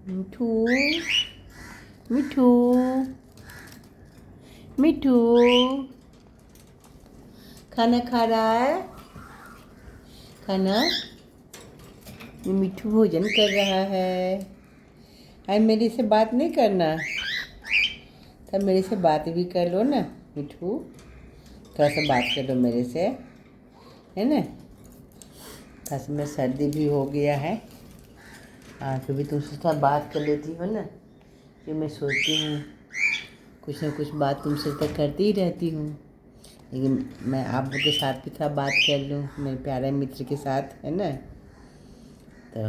मिठू मिठू मिठू खाना खा रहा है। खाना मिठू भोजन कर रहा है। आज मेरे से बात नहीं करना, तब मेरे से बात भी कर लो ना मिठू। थोड़ा सा बात कर लो मेरे से, है ना। थोड़ा सा मेरा सर्दी भी हो गया है। हाँ, कभी तुमसे थोड़ा बात कर लेती हो ना, कि मैं सोचती हूँ कुछ ना कुछ बात तुमसे तो करती ही रहती हूँ, लेकिन मैं आप लोग के साथ भी थोड़ा बात कर लूँ, मेरे प्यारे मित्र के साथ, है ना। तो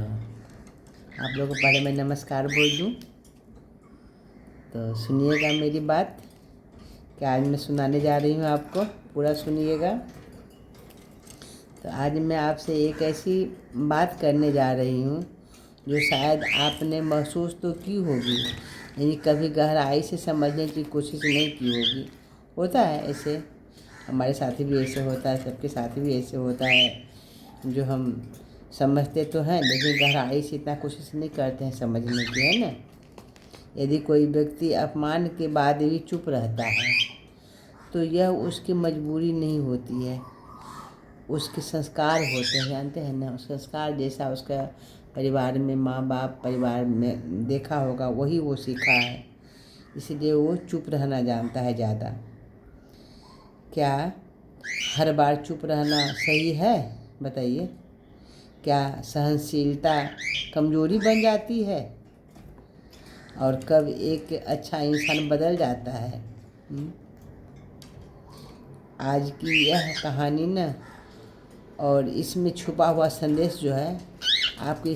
आप लोगों को पहले मैं नमस्कार बोल दूँ, तो सुनिएगा मेरी बात, कि आज मैं सुनाने जा रही हूँ आपको, पूरा सुनिएगा। तो आज मैं आपसे एक ऐसी बात करने जा रही हूँ जो शायद आपने महसूस तो की होगी, यानी कभी गहराई से समझने की कोशिश नहीं की होगी। होता है ऐसे, हमारे साथ भी ऐसे होता है, सबके साथ भी ऐसे होता है, जो हम समझते तो हैं लेकिन गहराई से इतना कोशिश नहीं करते हैं समझने की, है ना। यदि कोई व्यक्ति अपमान के बाद भी चुप रहता है तो यह उसकी मजबूरी नहीं होती है, उसके संस्कार होते हैं, जानते हैं ना। संस्कार जैसा उसका परिवार में माँ बाप परिवार में देखा होगा, वही वो सीखा है, इसलिए वो चुप रहना जानता है ज़्यादा। क्या हर बार चुप रहना सही है, बताइए। क्या सहनशीलता कमज़ोरी बन जाती है, और कब एक अच्छा इंसान बदल जाता है। आज की यह कहानी ना, और इसमें छुपा हुआ संदेश जो है, आपको ही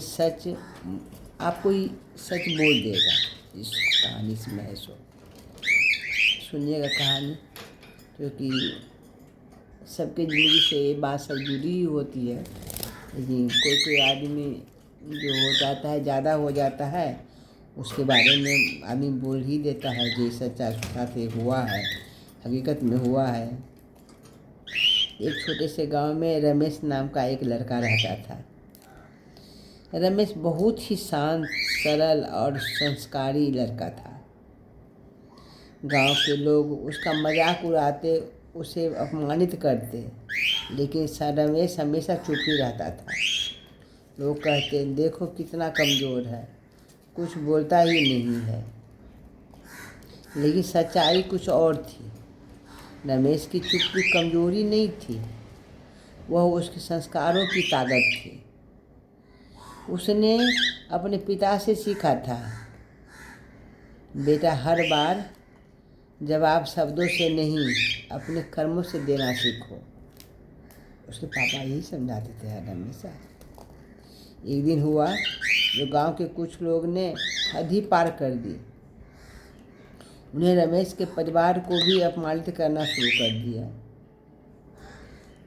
सच बोल देगा। इस कहानी से मैं सुनिएगा कहानी, क्योंकि सबके ज़िंदगी से ये बात सब जुड़ी ही होती है, लेकिन कोई आदमी जो हो जाता है, ज़्यादा हो जाता है, उसके बारे में आदमी बोल ही देता है जो सच्चा साथ हुआ है, हकीकत में हुआ है। एक छोटे से गांव में रमेश नाम का एक लड़का रहता था। रमेश बहुत ही शांत, सरल और संस्कारी लड़का था। गांव के लोग उसका मजाक उड़ाते, उसे अपमानित करते, लेकिन रमेश हमेशा चुप ही रहता था। लोग कहते, देखो कितना कमज़ोर है, कुछ बोलता ही नहीं है, लेकिन सच्चाई कुछ और थी। रमेश की चुप्पी कमज़ोरी नहीं थी, वह उसके संस्कारों की ताकत थी। उसने अपने पिता से सीखा था, बेटा हर बार जवाब शब्दों से नहीं, अपने कर्मों से देना सीखो। उसके पापा यही समझाते थे हमेशा। एक दिन हुआ जो गांव के कुछ लोग ने हद ही पार कर दी। उन्हें रमेश के परिवार को भी अपमानित करना शुरू कर दिया।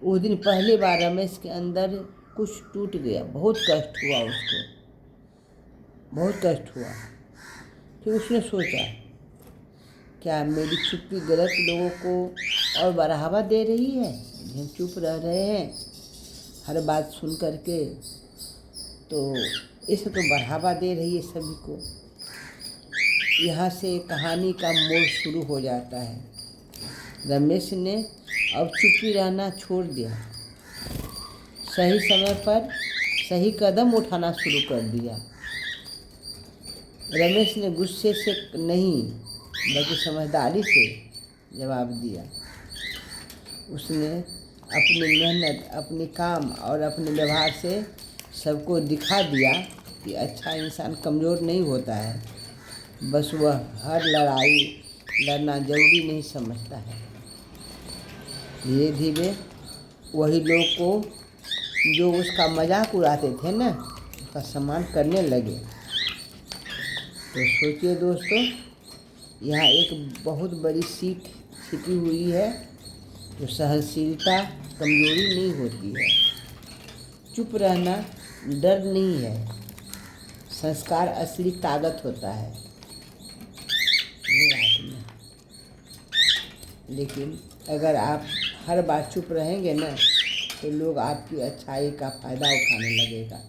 उस दिन पहली बार रमेश के अंदर कुछ टूट गया, बहुत कष्ट हुआ उसको, बहुत कष्ट हुआ। फिर उसने सोचा, क्या मेरी चुप्पी गलत लोगों को और बढ़ावा दे रही है। हम चुप रह रहे हैं हर बात सुन करके, तो इसे तो बढ़ावा दे रही है सभी को। यहाँ से कहानी का मोड़ शुरू हो जाता है। रमेश ने अब चुप्पी रहना छोड़ दिया, सही समय पर सही कदम उठाना शुरू कर दिया। रमेश ने गुस्से से नहीं बल्कि समझदारी से जवाब दिया। उसने अपनी मेहनत, अपने काम और अपने व्यवहार से सबको दिखा दिया कि अच्छा इंसान कमज़ोर नहीं होता है, बस वह हर लड़ाई लड़ना ज़रूरी नहीं समझता है। धीरे धीरे वही लोग को जो उसका मजाक उड़ाते थे ना, उसका सम्मान करने लगे। तो सोचिए दोस्तों, यहाँ एक बहुत बड़ी सीख छिपी हुई है, जो सहनशीलता कमज़ोरी नहीं होती है, चुप रहना डर नहीं है, संस्कार असली ताकत होता है। ये बात में, लेकिन अगर आप हर बार चुप रहेंगे ना, तो लोग आपकी अच्छाई का फ़ायदा उठाने लगेगा,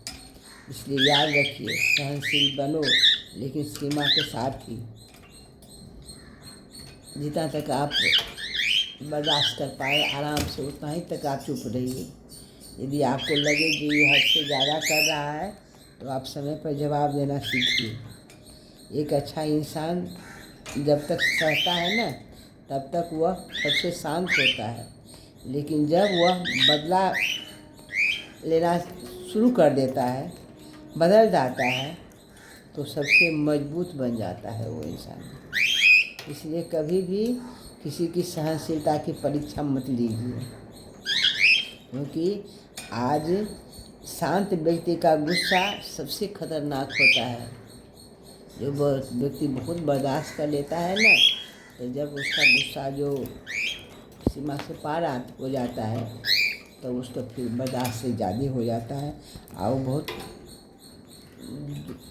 इसलिए याद रखिए, सहनशील बनो लेकिन सीमा के साथ ही। जितना तक आप बर्दाश्त कर पाए आराम से, उतना ही तक आप चुप रहिए। यदि आपको लगे कि ये हद से ज़्यादा कर रहा है तो आप समय पर जवाब देना सीखिए। एक अच्छा इंसान जब तक सहता है ना, तब तक वह सबसे शांत होता है, लेकिन जब वह बदला लेना शुरू कर देता है, बदल जाता है, तो सबसे मजबूत बन जाता है वो इंसान। इसलिए कभी भी किसी की सहनशीलता की परीक्षा मत लीजिए, क्योंकि आज शांत व्यक्ति का गुस्सा सबसे खतरनाक होता है। जो व्यक्ति बहुत बर्दाश्त कर लेता है ना, तो जब उसका गुस्सा जो सीमा से पार हो जाता है, तो उसका फिर बर्दाश्त से ज़्यादा हो जाता है और बहुत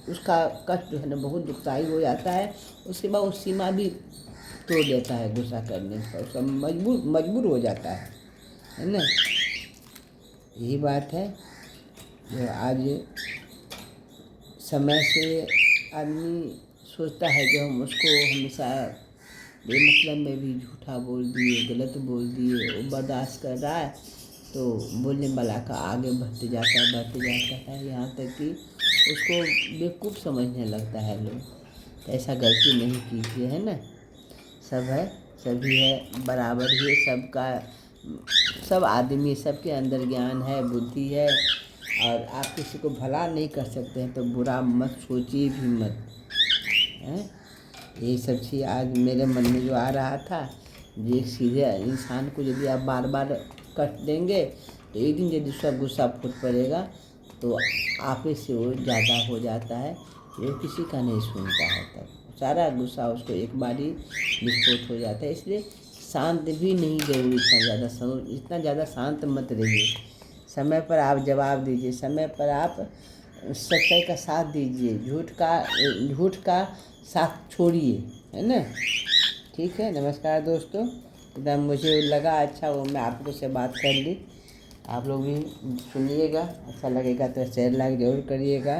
उसका कष्ट जो है ना बहुत दुखदाई हो जाता है। उसके बाद वो सीमा भी तोड़ देता है गुस्सा करने पर, उसका मजबूर हो जाता है ना। यही बात है जो आज समय से आदमी सोचता है कि हम उसको हमेशा बेमतलब में भी झूठा बोल दिए, गलत बोल दिए, वो बर्दाश्त कर रहा है, तो बोलने वाला का आगे बढ़ते जाता है, यहाँ तक कि उसको बेवकूफ़ समझने लगता है लोग। तो ऐसा गलती नहीं कीजिए, है ना। सब है, सभी है, बराबर ही है, सबका सब आदमी, सबके अंदर ज्ञान है, बुद्धि है, और आप किसी को भला नहीं कर सकते हैं तो बुरा मत सोचिए भी मत, हैं। यही सब चीज़ आज मेरे मन में जो आ रहा था, ये सीधे इंसान को यदि आप बार बार कष्ट देंगे तो एक दिन यदि उसका गुस्सा फूट पड़ेगा तो आप ही से वो ज़्यादा हो जाता है, वो किसी का नहीं सुनता है, तब सारा गुस्सा उसको एक बार ही विस्फोट हो जाता है। इसलिए शांत भी नहीं जरूरी, इतना ज़्यादा शांत मत रहिए। समय पर आप जवाब दीजिए, समय पर आप सच्चाई का साथ दीजिए, झूठ का साथ छोड़िए, है ना। ठीक है, नमस्कार दोस्तों। एकदम मुझे लगा अच्छा वो मैं आप लोगों से बात कर ली। आप लोग भी सुनिएगा, अच्छा लगेगा तो शेयर लाइक जरूर करिएगा,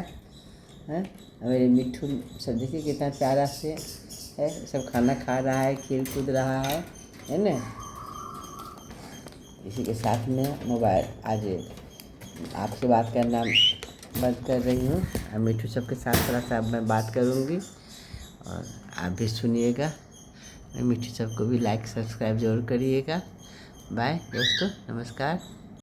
हैं। मेरे मिट्ठू सब देखिए कितना प्यारा से है, सब खाना खा रहा है, खेल कूद रहा है ना। इसी के साथ में मोबाइल आज आपसे बात करना बंद कर रही हूँ। और मिट्ठू सबके साथ थोड़ा सा मैं बात करूँगी और आप भी सुनिएगा। मिट्ठू सबको भी लाइक सब्सक्राइब जरूर करिएगा। बाय दोस्तों, नमस्कार।